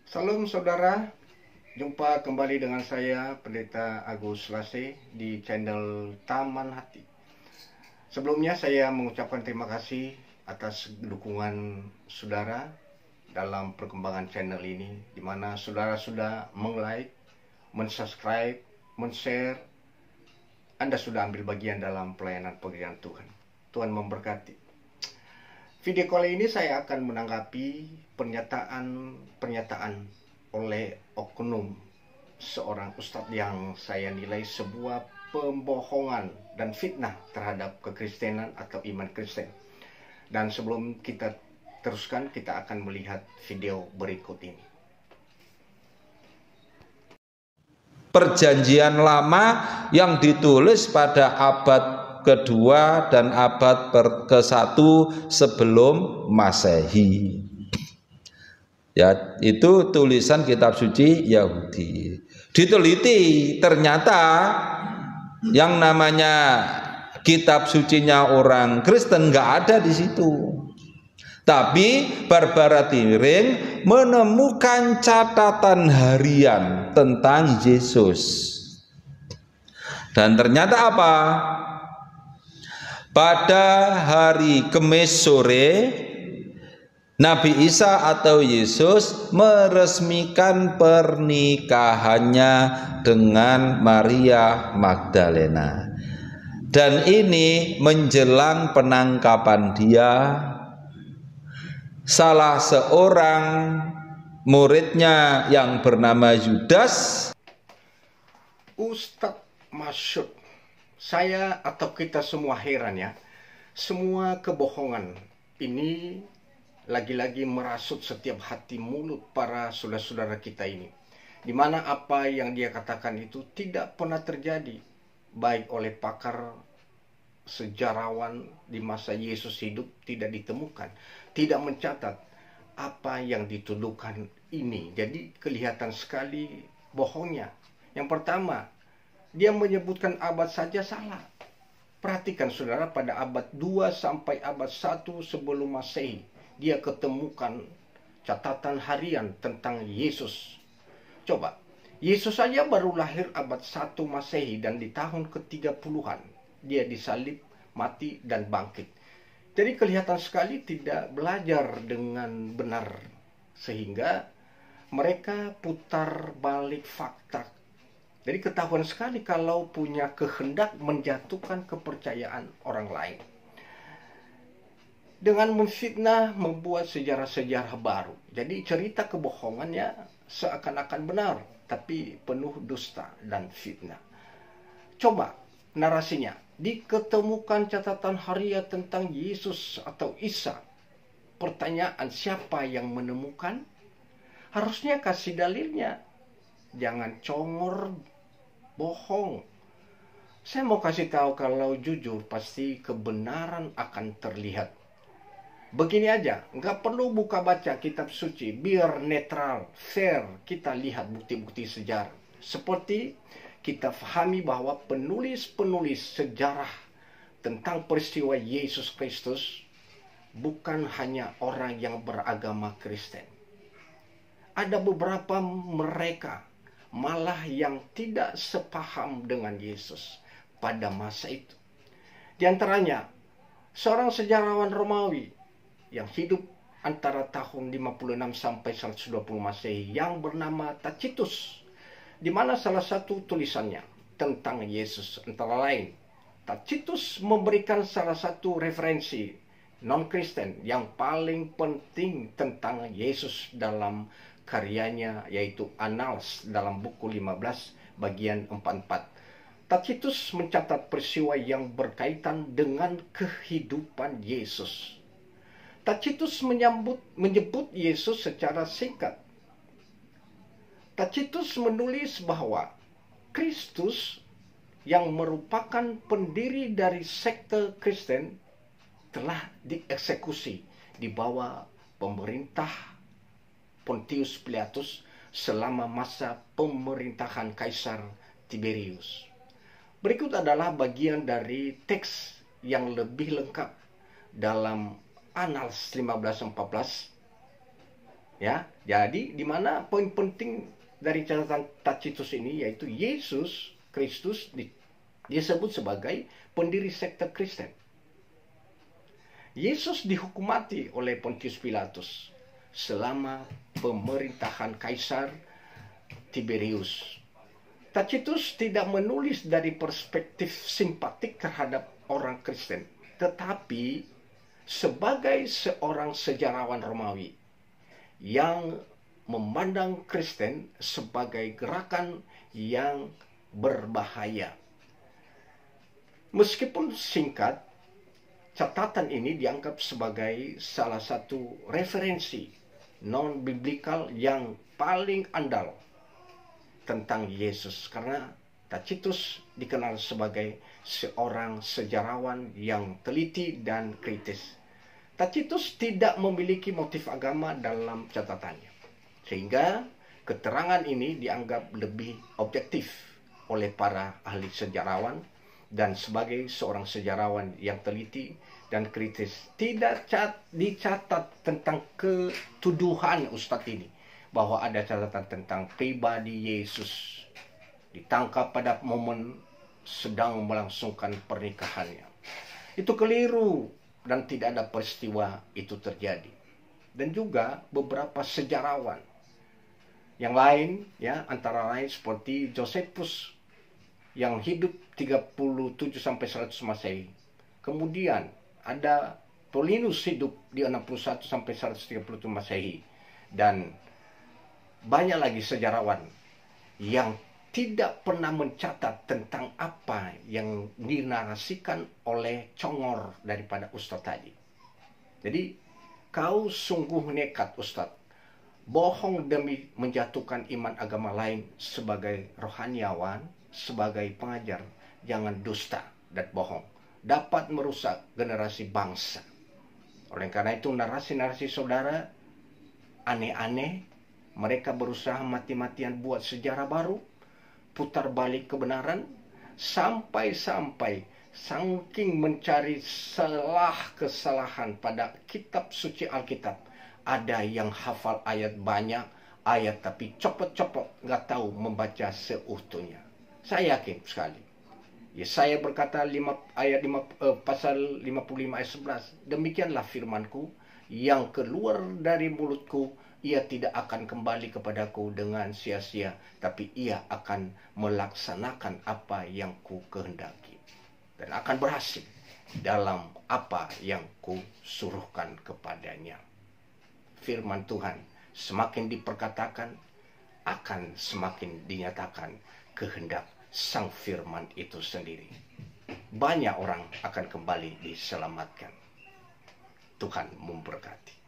Salam saudara, jumpa kembali dengan saya Pendeta Agus Lase di channel Taman Hati. Sebelumnya saya mengucapkan terima kasih atas dukungan saudara dalam perkembangan channel ini, di mana saudara sudah meng-like, men-subscribe, men-share. Anda sudah ambil bagian dalam pelayanan pekerjaan Tuhan. Tuhan memberkati. Video kali ini saya akan menanggapi pernyataan oleh oknum seorang ustadz yang saya nilai sebuah pembohongan dan fitnah terhadap kekristenan atau iman Kristen. Dan sebelum kita teruskan, kita akan melihat video berikut ini. Perjanjian Lama yang ditulis pada abad kedua dan abad ke-1 sebelum Masehi. Ya, itu tulisan kitab suci Yahudi. Diteliti, ternyata yang namanya kitab sucinya orang Kristen nggak ada di situ. Tapi Barbara Tiring menemukan catatan harian tentang Yesus. Dan ternyata apa? Pada hari Kamis sore, Nabi Isa atau Yesus meresmikan pernikahannya dengan Maria Magdalena. Dan ini menjelang penangkapan dia. Salah seorang muridnya yang bernama Yudas. Ustadz Masyud, saya atau kita semua heran ya. Semua kebohongan ini lagi-lagi merasuk setiap hati mulut para saudara-saudara kita ini, di mana apa yang dia katakan itu tidak pernah terjadi, baik oleh pakar sejarawan di masa Yesus hidup tidak ditemukan, tidak mencatat apa yang dituduhkan ini. Jadi kelihatan sekali bohongnya. Yang pertama, dia menyebutkan abad saja salah. Perhatikan saudara, pada abad 2 sampai abad 1 sebelum Masehi, dia ketemukan catatan harian tentang Yesus. Coba, Yesus saja baru lahir abad 1 Masehi dan di tahun ke-30-an dia disalib, mati, dan bangkit. Jadi kelihatan sekali tidak belajar dengan benar, sehingga mereka putar balik fakta. Jadi ketahuan sekali kalau punya kehendak menjatuhkan kepercayaan orang lain. Dengan memfitnah, membuat sejarah-sejarah baru. Jadi cerita kebohongannya seakan-akan benar, tapi penuh dusta dan fitnah. Coba narasinya, diketemukan catatan harian tentang Yesus atau Isa. Pertanyaan, siapa yang menemukan? Harusnya kasih dalilnya. Jangan congor, bohong. Saya mau kasih tahu, kalau jujur pasti kebenaran akan terlihat. Begini aja, nggak perlu buka baca kitab suci, biar netral, fair, kita lihat bukti-bukti sejarah. Seperti kita pahami bahwa penulis-penulis sejarah tentang peristiwa Yesus Kristus bukan hanya orang yang beragama Kristen. Ada beberapa mereka malah yang tidak sepaham dengan Yesus pada masa itu. Di antaranya, seorang sejarawan Romawi yang hidup antara tahun 56 sampai 120 Masehi yang bernama Tacitus, di mana salah satu tulisannya tentang Yesus antara lain, Tacitus memberikan salah satu referensi non-Kristen yang paling penting tentang Yesus dalam karyanya, yaitu Annals dalam buku 15 bagian 44. Tacitus mencatat peristiwa yang berkaitan dengan kehidupan Yesus. Tacitus menyebut Yesus secara singkat. Tacitus menulis bahwa Kristus yang merupakan pendiri dari sekte Kristen telah dieksekusi di bawah pemerintah Pontius Pilatus selama masa pemerintahan Kaisar Tiberius. Berikut adalah bagian dari teks yang lebih lengkap dalam Annals 1514 Ya, jadi di mana poin penting dari catatan Tacitus ini yaitu Yesus Kristus disebut sebagai pendiri sekte Kristen. Yesus dihukum mati oleh Pontius Pilatus selama pemerintahan Kaisar Tiberius. Tacitus tidak menulis dari perspektif simpatik terhadap orang Kristen, tetapi sebagai seorang sejarawan Romawi yang memandang Kristen sebagai gerakan yang berbahaya. Meskipun singkat, catatan ini dianggap sebagai salah satu referensi non-biblikal yang paling andal tentang Yesus, karena Tacitus dikenal sebagai seorang sejarawan yang teliti dan kritis. Tacitus tidak memiliki motif agama dalam catatannya, sehingga keterangan ini dianggap lebih objektif oleh para ahli sejarawan, dan sebagai seorang sejarawan yang teliti dan kritis tidak dicatat tentang ketuduhan Ustadz ini bahwa ada catatan tentang pribadi Yesus ditangkap pada momen sedang melangsungkan pernikahannya. Itu keliru dan tidak ada peristiwa itu terjadi. Dan juga beberapa sejarawan yang lain, ya, antara lain seperti Josephus yang hidup 37 sampai 100 Masehi. Kemudian ada Paulinus hidup di 61 sampai 130 Masehi, dan banyak lagi sejarawan yang tidak pernah mencatat tentang apa yang dinarasikan oleh congor daripada Ustadz tadi. Jadi, kau sungguh nekat Ustadz, bohong demi menjatuhkan iman agama lain sebagai rohaniawan, sebagai pengajar. Jangan dusta dan bohong, dapat merusak generasi bangsa. Oleh karena itu, narasi-narasi saudara aneh-aneh. Mereka berusaha mati-matian buat sejarah baru, putar balik kebenaran, sampai-sampai saking mencari kesalahan pada kitab suci Alkitab, ada yang hafal ayat banyak, ayat tapi copot-copot, nggak tahu membaca seutuhnya. Saya yakin sekali. Yesaya berkata pasal 55 ayat 11, demikianlah firmanku yang keluar dari mulutku, ia tidak akan kembali kepadaku dengan sia-sia, tapi ia akan melaksanakan apa yang ku kehendaki dan akan berhasil dalam apa yang ku suruhkan kepadanya. Firman Tuhan semakin diperkatakan, akan semakin dinyatakan kehendak sang firman itu sendiri. Banyak orang akan kembali diselamatkan. Tuhan memberkati.